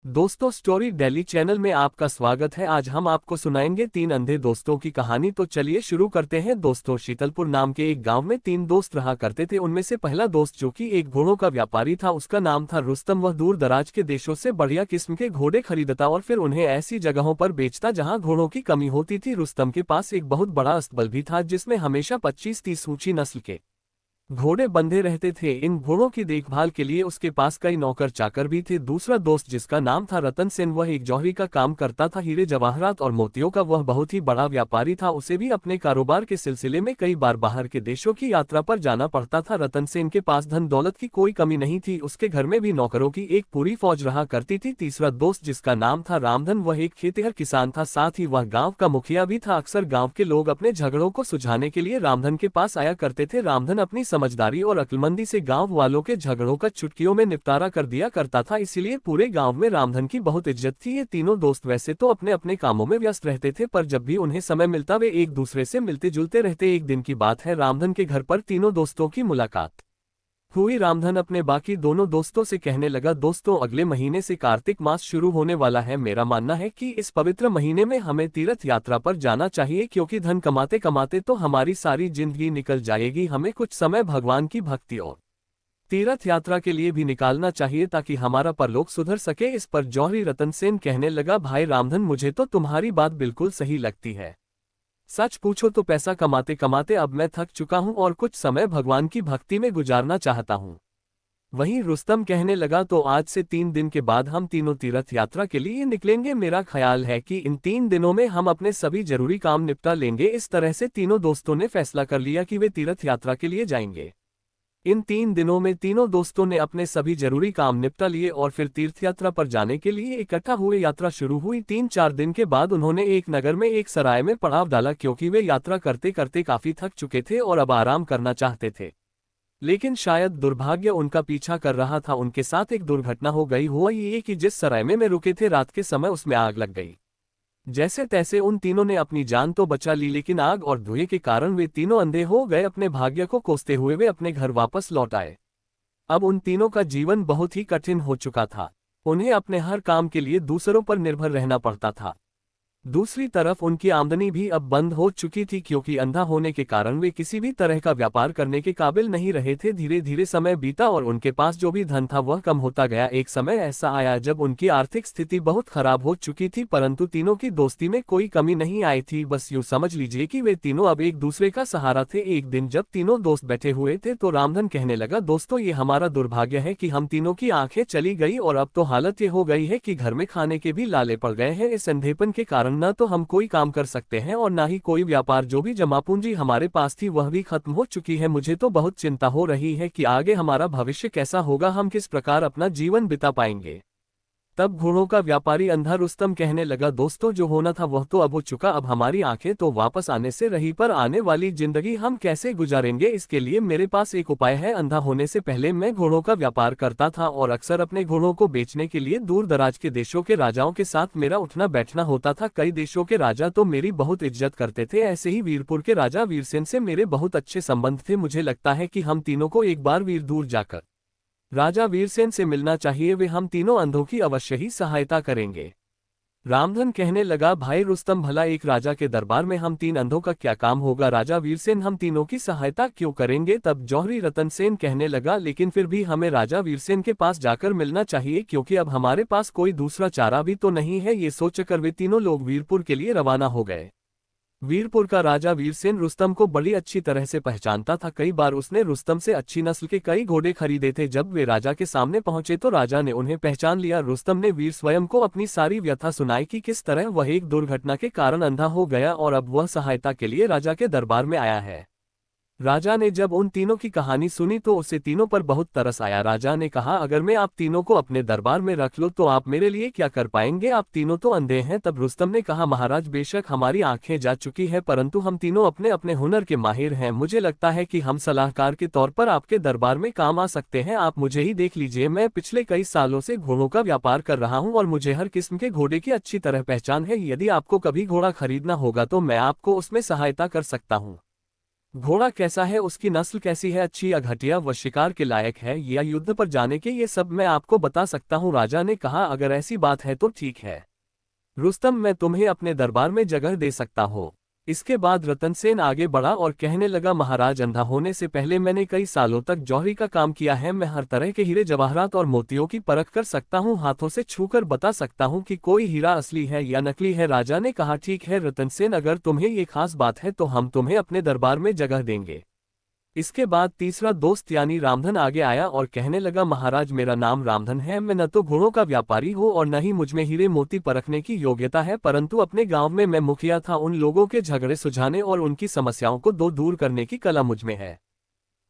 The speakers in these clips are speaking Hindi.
दोस्तों, स्टोरी डेली चैनल में आपका स्वागत है। आज हम आपको सुनाएंगे तीन अंधे दोस्तों की कहानी। तो चलिए शुरू करते हैं। दोस्तों, शीतलपुर नाम के एक गांव में तीन दोस्त रहा करते थे। उनमें से पहला दोस्त, जो कि एक घोड़ों का व्यापारी था, उसका नाम था रुस्तम। वह दूर दराज के देशों से बढ़िया किस्म के घोड़े खरीदता और फिर उन्हें ऐसी जगहों पर बेचता जहाँ घोड़ों की कमी होती थी। रुस्तम के पास एक बहुत बड़ा अस्तबल भी था, जिसमें हमेशा 25-30 ऊंची नस्ल के घोड़े बंधे रहते थे। इन घोड़ों की देखभाल के लिए उसके पास कई नौकर चाकर भी थे। दूसरा दोस्त, जिसका नाम था रतन सेन, वह एक जौहरी का काम करता था, हीरे जवाहरात और मोतियों का। वह बहुत ही बड़ा व्यापारी था। उसे भी अपने कारोबार के सिलसिले में कई बार बाहर के देशों की यात्रा पर जाना पड़ता था। रतन सेन के पास धन दौलत की कोई कमी नहीं थी। उसके घर में भी नौकरों की एक पूरी फौज रहा करती थी। तीसरा दोस्त, जिसका नाम था रामधन, वह एक खेतिहर किसान था, साथ ही वह गाँव का मुखिया भी था। अक्सर गाँव के लोग अपने झगड़ों को सुलझाने के लिए रामधन के पास आया करते थे। रामधन अपनी समझदारी और अक्लमंदी से गांव वालों के झगड़ों का चुटकियों में निपटारा कर दिया करता था, इसीलिए पूरे गांव में रामधन की बहुत इज्जत थी। ये तीनों दोस्त वैसे तो अपने अपने कामों में व्यस्त रहते थे, पर जब भी उन्हें समय मिलता वे एक दूसरे से मिलते जुलते रहते। एक दिन की बात है, रामधन के घर पर तीनों दोस्तों की मुलाकात हुई। रामधन अपने बाकी दोनों दोस्तों से कहने लगा, दोस्तों, अगले महीने से कार्तिक मास शुरू होने वाला है। मेरा मानना है कि इस पवित्र महीने में हमें तीर्थ यात्रा पर जाना चाहिए, क्योंकि धन कमाते कमाते तो हमारी सारी जिंदगी निकल जाएगी। हमें कुछ समय भगवान की भक्ति और तीर्थ यात्रा के लिए भी निकालना चाहिए, ताकि हमारा परलोक सुधर सके। इस पर जौहरी रतन सेन कहने लगा, भाई रामधन, मुझे तो तुम्हारी बात बिल्कुल सही लगती है। सच पूछो तो पैसा कमाते कमाते अब मैं थक चुका हूं और कुछ समय भगवान की भक्ति में गुजारना चाहता हूं। वहीं रुस्तम कहने लगा, तो आज से 3 दिन के बाद हम तीनों तीर्थ यात्रा के लिए निकलेंगे। मेरा ख्याल है कि इन 3 दिनों में हम अपने सभी जरूरी काम निपटा लेंगे। इस तरह से तीनों दोस्तों ने फैसला कर लिया कि वे तीर्थ यात्रा के लिए जाएंगे। इन 3 दिनों में तीनों दोस्तों ने अपने सभी जरूरी काम निपटा लिए और फिर तीर्थ यात्रा पर जाने के लिए इकट्ठा हुए। यात्रा शुरू हुई। 3-4 दिन के बाद उन्होंने एक नगर में एक सराय में पड़ाव डाला, क्योंकि वे यात्रा करते करते काफी थक चुके थे और अब आराम करना चाहते थे। लेकिन शायद दुर्भाग्य उनका पीछा कर रहा था। उनके साथ एक दुर्घटना हो गई। हुआ ये कि जिस सराय में रुके थे, रात के समय उसमें आग लग गई। जैसे तैसे उन तीनों ने अपनी जान तो बचा ली, लेकिन आग और धुएं के कारण वे तीनों अंधे हो गए। अपने भाग्य को कोसते हुए वे अपने घर वापस लौट आए। अब उन तीनों का जीवन बहुत ही कठिन हो चुका था। उन्हें अपने हर काम के लिए दूसरों पर निर्भर रहना पड़ता था। दूसरी तरफ उनकी आमदनी भी अब बंद हो चुकी थी, क्योंकि अंधा होने के कारण वे किसी भी तरह का व्यापार करने के काबिल नहीं रहे थे। धीरे धीरे समय बीता और उनके पास जो भी धन था वह कम होता गया। एक समय ऐसा आया जब उनकी आर्थिक स्थिति बहुत खराब हो चुकी थी, परंतु तीनों की दोस्ती में कोई कमी नहीं आई थी। बस यूं समझ लीजिए कि वे तीनों अब एक दूसरे का सहारा थे। एक दिन जब तीनों दोस्त बैठे हुए थे तो रामधन कहने लगा, दोस्तों, ये हमारा दुर्भाग्य है कि हम तीनों की आंखें चली गई और अब तो हालत ये हो गई है कि घर में खाने के भी लाले पड़ गए हैं। इस अंधेपन के कारण न तो हम कोई काम कर सकते हैं और ना ही कोई व्यापार। जो भी जमा पूंजी हमारे पास थी वह भी खत्म हो चुकी है। मुझे तो बहुत चिंता हो रही है कि आगे हमारा भविष्य कैसा होगा, हम किस प्रकार अपना जीवन बिता पाएंगे। तब घोड़ों का व्यापारी अंधा रुस्तम कहने लगा, दोस्तों, जो होना था वह तो अब हो चुका। अब हमारी आंखें तो वापस आने से रही, पर आने वाली जिंदगी हम कैसे गुजारेंगे, इसके लिए मेरे पास एक उपाय है। अंधा होने से पहले मैं घोड़ों का व्यापार करता था और अक्सर अपने घोड़ों को बेचने के लिए दूर दराज के देशों के राजाओं के साथ मेरा उठना बैठना होता था। कई देशों के राजा तो मेरी बहुत इज्जत करते थे। ऐसे ही वीरपुर के राजा वीरसेन से मेरे बहुत अच्छे संबंध थे। मुझे लगता है कि हम तीनों को एक बार वीर दूर जाकर राजा वीरसेन से मिलना चाहिए। वे हम तीनों अंधों की अवश्य ही सहायता करेंगे। रामधन कहने लगा, भाई रुस्तम, भला एक राजा के दरबार में हम तीन अंधों का क्या काम होगा। राजा वीरसेन हम तीनों की सहायता क्यों करेंगे। तब जौहरी रतन सेन कहने लगा, लेकिन फिर भी हमें राजा वीरसेन के पास जाकर मिलना चाहिए, क्योंकि अब हमारे पास कोई दूसरा चारा भी तो नहीं है। ये सोचकर वे तीनों लोग वीरपुर के लिए रवाना हो गए। वीरपुर का राजा वीरसेन रुस्तम को बड़ी अच्छी तरह से पहचानता था। कई बार उसने रुस्तम से अच्छी नस्ल के कई घोड़े खरीदे थे। जब वे राजा के सामने पहुंचे तो राजा ने उन्हें पहचान लिया। रुस्तम ने वीर स्वयं को अपनी सारी व्यथा सुनाई कि किस तरह वह एक दुर्घटना के कारण अंधा हो गया और अब वह सहायता के लिए राजा के दरबार में आया है। राजा ने जब उन तीनों की कहानी सुनी तो उसे तीनों पर बहुत तरस आया। राजा ने कहा, अगर मैं आप तीनों को अपने दरबार में रख लूं तो आप मेरे लिए क्या कर पाएंगे। आप तीनों तो अंधे हैं। तब रुस्तम ने कहा, महाराज, बेशक हमारी आंखें जा चुकी है, परंतु हम तीनों अपने अपने हुनर के माहिर हैं। मुझे लगता है कि हम सलाहकार के तौर पर आपके दरबार में काम आ सकते हैं। आप मुझे ही देख लीजिए, मैं पिछले कई सालों से घोड़ों का व्यापार कर रहा हूँ और मुझे हर किस्म के घोड़े की अच्छी तरह पहचान है। यदि आपको कभी घोड़ा खरीदना होगा तो मैं आपको उसमें सहायता कर सकता हूँ। घोड़ा कैसा है, उसकी नस्ल कैसी है, अच्छी या घटिया, व शिकार के लायक है या युद्ध पर जाने के, ये सब मैं आपको बता सकता हूँ। राजा ने कहा, अगर ऐसी बात है तो ठीक है रुस्तम, मैं तुम्हें अपने दरबार में जगह दे सकता हूँ। इसके बाद रतनसेन आगे बढ़ा और कहने लगा, महाराज, अंधा होने से पहले मैंने कई सालों तक जौहरी का काम किया है। मैं हर तरह के हीरे जवाहरात और मोतियों की परख कर सकता हूँ, हाथों से छूकर बता सकता हूँ कि कोई हीरा असली है या नकली है। राजा ने कहा, ठीक है रतनसेन, अगर तुम्हें ये खास बात है तो हम तुम्हें अपने दरबार में जगह देंगे। इसके बाद तीसरा दोस्त यानी रामधन आगे आया और कहने लगा, महाराज, मेरा नाम रामधन है। मैं न तो घोड़ों का व्यापारी हूँ और न ही मुझमें हीरे मोती परखने की योग्यता है, परंतु अपने गांव में मैं मुखिया था। उन लोगों के झगड़े सुलझाने और उनकी समस्याओं को दूर करने की कला मुझमें है।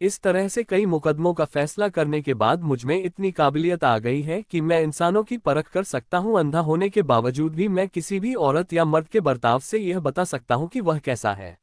इस तरह से कई मुकदमों का फैसला करने के बाद मुझमें इतनी काबिलियत आ गई है कि मैं इंसानों की परख कर सकता हूँ। अंधा होने के बावजूद भी मैं किसी भी औरत या मर्द के बर्ताव से यह बता सकता हूँ कि वह कैसा है।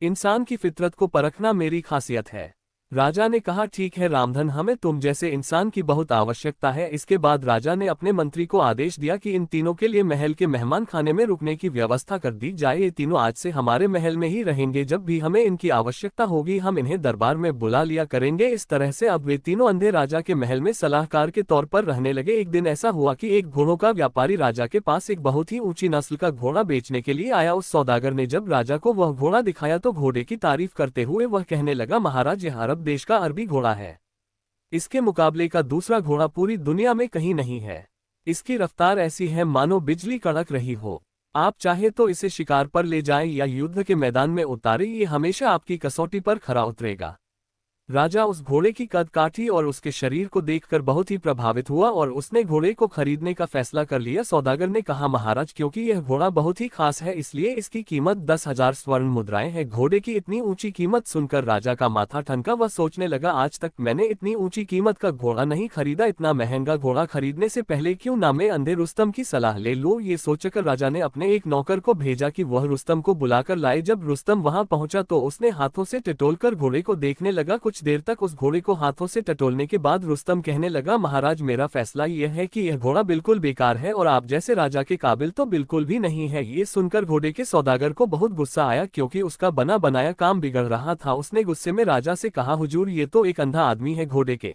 इंसान की फितरत को परखना मेरी खासियत है। राजा ने कहा, ठीक है रामधन, हमें तुम जैसे इंसान की बहुत आवश्यकता है। इसके बाद राजा ने अपने मंत्री को आदेश दिया कि इन तीनों के लिए महल के मेहमान खाने में रुकने की व्यवस्था कर दी जाए। ये तीनों आज से हमारे महल में ही रहेंगे, जब भी हमें इनकी आवश्यकता होगी हम इन्हें दरबार में बुला लिया करेंगे। इस तरह से अब वे तीनों अंधे राजा के महल में सलाहकार के तौर पर रहने लगे। एक दिन ऐसा हुआ कि एक घोड़ों का व्यापारी राजा के पास एक बहुत ही ऊंची नस्ल का घोड़ा बेचने के लिए आया। उस सौदागर ने जब राजा को वह घोड़ा दिखाया तो घोड़े की तारीफ करते हुए वह कहने लगा, महाराज, यह अरब देश का अरबी घोड़ा है। इसके मुकाबले का दूसरा घोड़ा पूरी दुनिया में कहीं नहीं है। इसकी रफ्तार ऐसी है मानो बिजली कड़क रही हो। आप चाहे तो इसे शिकार पर ले जाएं या युद्ध के मैदान में उतारें, ये हमेशा आपकी कसौटी पर खरा उतरेगा। राजा उस घोड़े की कद काठी और उसके शरीर को देखकर बहुत ही प्रभावित हुआ और उसने घोड़े को खरीदने का फैसला कर लिया। सौदागर ने कहा, महाराज, क्योंकि यह घोड़ा बहुत ही खास है इसलिए इसकी कीमत 10,000 स्वर्ण मुद्राएं है। घोड़े की इतनी ऊंची कीमत सुनकर राजा का माथा ठनका। वह सोचने लगा, आज तक मैंने इतनी ऊंची कीमत का घोड़ा नहीं खरीदा। इतना महंगा घोड़ा खरीदने से पहले क्यों ना मैं अंधे रुस्तम की सलाह ले लूं। ये सोचकर राजा ने अपने एक नौकर को भेजा कि वह रुस्तम को बुलाकर लाए। जब रुस्तम वहां पहुंचा तो उसने हाथों से टटोलकर घोड़े को देखने लगा। कुछ देर तक उस घोड़े को हाथों से टटोलने के बाद रुस्तम कहने लगा, महाराज, मेरा फैसला यह है कि यह घोड़ा बिल्कुल बेकार है और आप जैसे राजा के काबिल तो बिल्कुल भी नहीं है। ये सुनकर घोड़े के सौदागर को बहुत गुस्सा आया क्योंकि उसका बना बनाया काम बिगड़ रहा था। उसने गुस्से में राजा से कहा, हुजूर, ये तो एक अंधा आदमी है, घोड़े के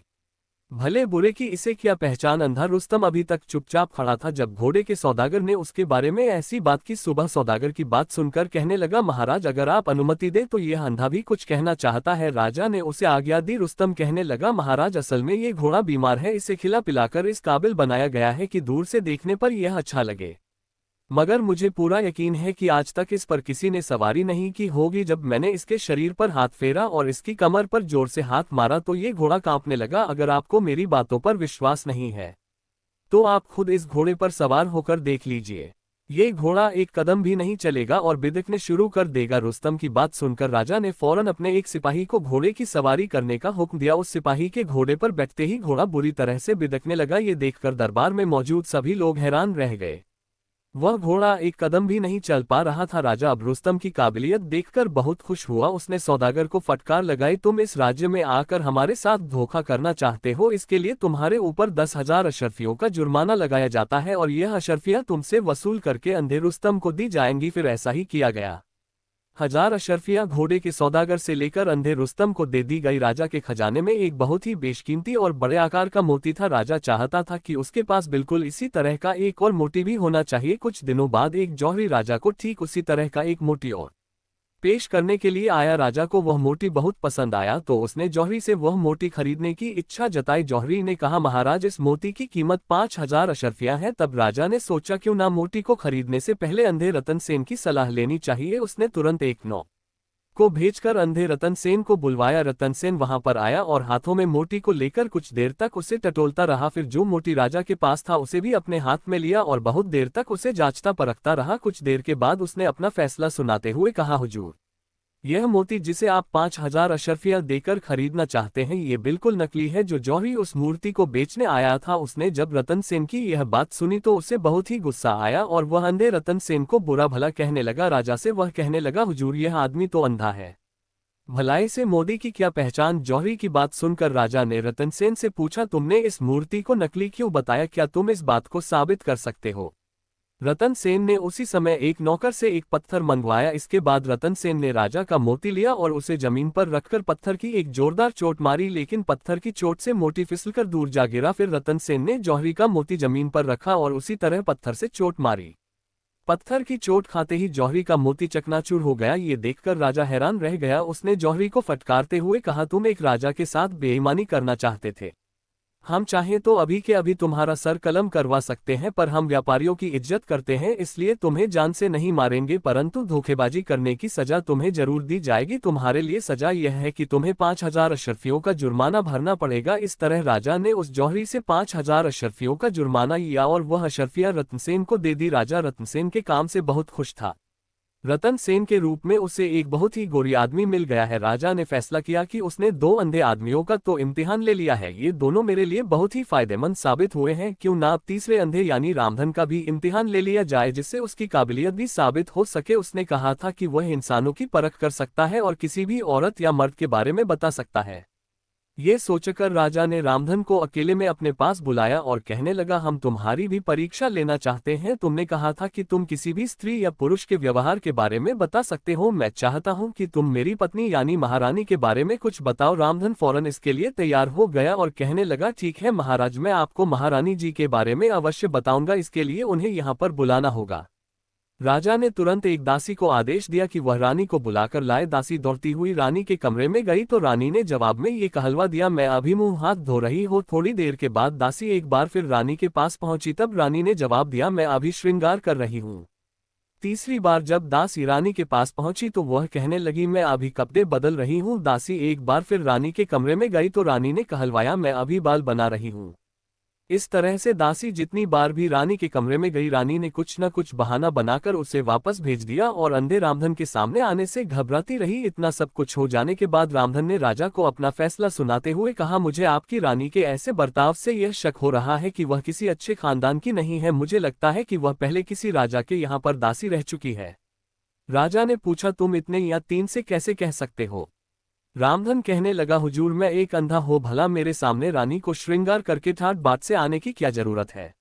भले बुरे की इसे क्या पहचान। अंधा रुस्तम अभी तक चुपचाप खड़ा था जब घोड़े के सौदागर ने उसके बारे में ऐसी बात की। सुबह सौदागर की बात सुनकर कहने लगा, महाराज, अगर आप अनुमति दे तो यह अंधा भी कुछ कहना चाहता है। राजा ने उसे आज्ञा दी। रुस्तम कहने लगा, महाराज, असल में ये घोड़ा बीमार है, इसे खिला पिलाकर इस काबिल बनाया गया है कि दूर से देखने पर यह अच्छा लगे, मगर मुझे पूरा यकीन है कि आज तक इस पर किसी ने सवारी नहीं की होगी। जब मैंने इसके शरीर पर हाथ फेरा और इसकी कमर पर जोर से हाथ मारा तो ये घोड़ा कांपने लगा। अगर आपको मेरी बातों पर विश्वास नहीं है तो आप खुद इस घोड़े पर सवार होकर देख लीजिए। ये घोड़ा एक कदम भी नहीं चलेगा और बिदकने शुरू कर देगा। रुस्तम की बात सुनकर राजा ने फौरन अपने एक सिपाही को घोड़े की सवारी करने का हुक्म दिया। उस सिपाही के घोड़े पर बैठते ही घोड़ा बुरी तरह से बिदकने लगा। ये देखकर दरबार में मौजूद सभी लोग हैरान रह गए। वह घोड़ा एक कदम भी नहीं चल पा रहा था। राजा अब रुस्तम की काबिलियत देखकर बहुत खुश हुआ। उसने सौदागर को फटकार लगाई, तुम इस राज्य में आकर हमारे साथ धोखा करना चाहते हो, इसके लिए तुम्हारे ऊपर 10,000 अशर्फियों का जुर्माना लगाया जाता है और यह अशर्फियां तुमसे वसूल करके अंधे रुस्तम को दी जाएंगी। फिर ऐसा ही किया गया। 1,000 अशर्फियां घोड़े के सौदागर से लेकर अंधे रुस्तम को दे दी गई। राजा के खजाने में एक बहुत ही बेशकीमती और बड़े आकार का मोती था। राजा चाहता था कि उसके पास बिल्कुल इसी तरह का एक और मोती भी होना चाहिए। कुछ दिनों बाद एक जौहरी राजा को ठीक उसी तरह का एक मोती और पेश करने के लिए आया। राजा को वह मोती बहुत पसंद आया तो उसने जौहरी से वह मोती खरीदने की इच्छा जताई। जौहरी ने कहा, महाराज, इस मोती की कीमत 5,000 अशर्फियां है। तब राजा ने सोचा, क्यों ना मोती को खरीदने से पहले अंधे रतन सेन की सलाह लेनी चाहिए। उसने तुरंत एक नौ को भेजकर अंधे रतन सेन को बुलवाया। रतन सेन वहां पर आया और हाथों में मोती को लेकर कुछ देर तक उसे टटोलता रहा। फिर जो मोती राजा के पास था उसे भी अपने हाथ में लिया और बहुत देर तक उसे जांचता परखता रहा। कुछ देर के बाद उसने अपना फैसला सुनाते हुए कहा, हुजूर, यह मोती जिसे आप 5,000 अशर्फिया देकर खरीदना चाहते हैं ये बिल्कुल नकली है। जो जौहरी उस मूर्ति को बेचने आया था उसने जब रतन सेन की यह बात सुनी तो उसे बहुत ही गुस्सा आया और वह अंधे रतन सेन को बुरा भला कहने लगा। राजा से वह कहने लगा, हुजूर, यह आदमी तो अंधा है, भलाई से मोदी की क्या पहचान। जौहरी की बात सुनकर राजा ने रतन सेन से पूछा, तुमने इस मूर्ति को नकली क्यों बताया, क्या तुम इस बात को साबित कर सकते हो। रतन सेन ने उसी समय एक नौकर से एक पत्थर मंगवाया। इसके बाद रतन सेन ने राजा का मोती लिया और उसे जमीन पर रखकर पत्थर की एक जोरदार चोट मारी, लेकिन पत्थर की चोट से मोती फिसलकर दूर जा गिरा। फिर रतन सेन ने जौहरी का मोती जमीन पर रखा और उसी तरह पत्थर से चोट मारी। पत्थर की चोट खाते ही जौहरी का मोती चकनाचूर हो गया। ये देखकर राजा हैरान रह गया। उसने जौहरी को फटकारते हुए कहा, तुम एक राजा के साथ बेईमानी करना चाहते थे। हम चाहें तो अभी के अभी तुम्हारा सर कलम करवा सकते हैं, पर हम व्यापारियों की इज्जत करते हैं, इसलिए तुम्हें जान से नहीं मारेंगे, परंतु धोखेबाजी करने की सजा तुम्हें जरूर दी जाएगी। तुम्हारे लिए सजा यह है कि तुम्हें 5,000 अशरफियों का जुर्माना भरना पड़ेगा। इस तरह राजा ने उस जौहरी से 5,000 अशरफियों का जुर्माना लिया और वह अशरफियां रतनसेन को दे दी। राजा रतनसेन के काम से बहुत खुश था। रतन सेन के रूप में उसे एक बहुत ही गोरी आदमी मिल गया है। राजा ने फैसला किया कि उसने 2 अंधे आदमियों का तो इम्तिहान ले लिया है, ये दोनों मेरे लिए बहुत ही फायदेमंद साबित हुए हैं, क्यों ना अब तीसरे अंधे यानी रामधन का भी इम्तिहान ले लिया जाए, जिससे उसकी काबिलियत भी साबित हो सके। उसने कहा था कि वह इंसानों की परख कर सकता है और किसी भी औरत या मर्द के बारे में बता सकता है। ये सोचकर राजा ने रामधन को अकेले में अपने पास बुलाया और कहने लगा, हम तुम्हारी भी परीक्षा लेना चाहते हैं। तुमने कहा था कि तुम किसी भी स्त्री या पुरुष के व्यवहार के बारे में बता सकते हो। मैं चाहता हूं कि तुम मेरी पत्नी यानी महारानी के बारे में कुछ बताओ। रामधन फौरन इसके लिए तैयार हो गया और कहने लगा, ठीक है महाराज, मैं आपको महारानी जी के बारे में अवश्य बताऊंगा। इसके लिए उन्हें यहाँ पर बुलाना होगा। राजा ने तुरंत एक दासी को आदेश दिया कि वह रानी को बुलाकर लाए। दासी दौड़ती हुई रानी के कमरे में गई तो रानी ने जवाब में ये कहलवा दिया, मैं अभी मुंह हाथ धो रही हूँ। थोड़ी देर के बाद दासी एक बार फिर रानी के पास पहुंची, तब रानी ने जवाब दिया, मैं अभी श्रृंगार कर रही हूँ। तीसरी बार जब दासी रानी के पास पहुंची तो वह कहने लगी, मैं अभी कपड़े बदल रही हूँ। दासी एक बार फिर रानी के कमरे में गई तो रानी ने कहलवाया, मैं अभी बाल बना रही हूँ। इस तरह से दासी जितनी बार भी रानी के कमरे में गई, रानी ने कुछ न कुछ बहाना बनाकर उसे वापस भेज दिया और अंधे रामधन के सामने आने से घबराती रही। इतना सब कुछ हो जाने के बाद रामधन ने राजा को अपना फैसला सुनाते हुए कहा, मुझे आपकी रानी के ऐसे बर्ताव से यह शक हो रहा है कि वह किसी अच्छे खानदान की नहीं है। मुझे लगता है कि वह पहले किसी राजा के यहाँ पर दासी रह चुकी है। राजा ने पूछा, तुम इतने या 3 से कैसे कह सकते हो? रामधन कहने लगा, हुजूर मैं एक अंधा हो भला मेरे सामने रानी को श्रृंगार करके ठाट बाट से आने की क्या जरूरत है?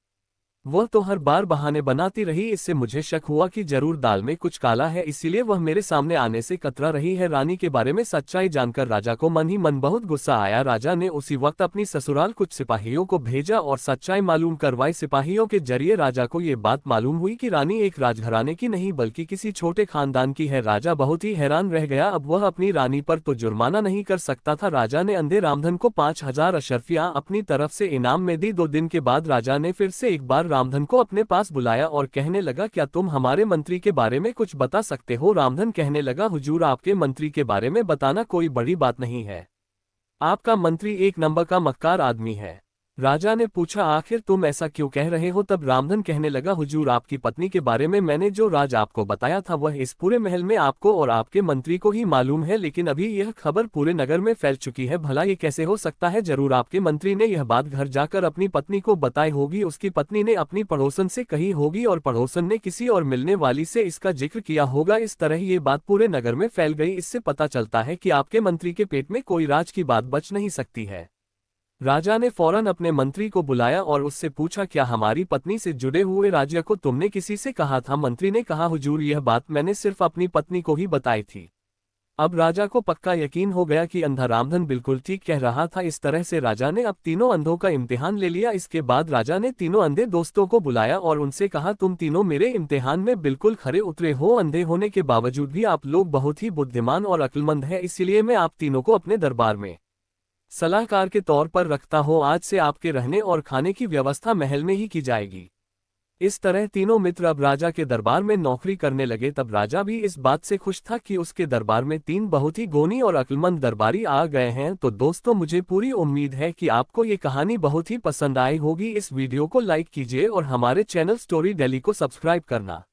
वह तो हर बार बहाने बनाती रही। इससे मुझे शक हुआ कि जरूर दाल में कुछ काला है, इसीलिए वह मेरे सामने आने से कतरा रही है। रानी के बारे में सच्चाई जानकर राजा को मन ही मन बहुत गुस्सा आया। राजा ने उसी वक्त अपनी ससुराल कुछ सिपाहियों को भेजा और सच्चाई मालूम करवाई। सिपाहियों के जरिए राजा को ये बात मालूम हुई कि रानी एक राजघराने की नहीं बल्कि किसी छोटे खानदान की है। राजा बहुत ही हैरान रह गया। अब वह अपनी रानी पर तो जुर्माना नहीं कर सकता था। राजा ने अंधे रामधन को 5,000 अशरफियां अपनी तरफ से इनाम में दी। 2 दिन के बाद राजा ने फिर से एक बार रामधन को अपने पास बुलाया और कहने लगा, क्या तुम हमारे मंत्री के बारे में कुछ बता सकते हो? रामधन कहने लगा, हुजूर आपके मंत्री के बारे में बताना कोई बड़ी बात नहीं है। आपका मंत्री एक नंबर का मक्कार आदमी है। राजा ने पूछा, आखिर तुम ऐसा क्यों कह रहे हो? तब रामधन कहने लगा, हुजूर आपकी पत्नी के बारे में मैंने जो राज आपको बताया था वह इस पूरे महल में आपको और आपके मंत्री को ही मालूम है, लेकिन अभी यह खबर पूरे नगर में फैल चुकी है। भला ये कैसे हो सकता है? जरूर आपके मंत्री ने यह बात घर जाकर अपनी पत्नी को बताई होगी। उसकी पत्नी ने अपनी पड़ोसन से कही होगी और पड़ोसन ने किसी और मिलने वाली से इसका जिक्र किया होगा। इस तरह ये बात पूरे नगर में फैल गई। इससे पता चलता है कि आपके मंत्री के पेट में कोई राज की बात बच नहीं सकती है। राजा ने फौरन अपने मंत्री को बुलाया और उससे पूछा, क्या हमारी पत्नी से जुड़े हुए राज्य को तुमने किसी से कहा था? मंत्री ने कहा, हुजूर यह बात मैंने सिर्फ अपनी पत्नी को ही बताई थी। अब राजा को पक्का यकीन हो गया कि अंधा रामधन बिल्कुल ठीक कह रहा था। इस तरह से राजा ने अब तीनों अंधों का इम्तिहान ले लिया। इसके बाद राजा ने तीनों अंधे दोस्तों को बुलाया और उनसे कहा, तुम तीनों मेरे इम्तिहान में बिल्कुल खरे उतरे हो। अंधे होने के बावजूद भी आप लोग बहुत ही बुद्धिमान और अक्लमंद हैं, इसीलिए मैं आप तीनों को अपने दरबार में सलाहकार के तौर पर रखता हूँ। आज से आपके रहने और खाने की व्यवस्था महल में ही की जाएगी। इस तरह तीनों मित्र अब राजा के दरबार में नौकरी करने लगे। तब राजा भी इस बात से खुश था कि उसके दरबार में 3 बहुत ही गुणी और अक्लमंद दरबारी आ गए हैं। तो दोस्तों, मुझे पूरी उम्मीद है कि आपको ये कहानी बहुत ही पसंद आई होगी। इस वीडियो को लाइक कीजिए और हमारे चैनल स्टोरी डेली को सब्सक्राइब करना।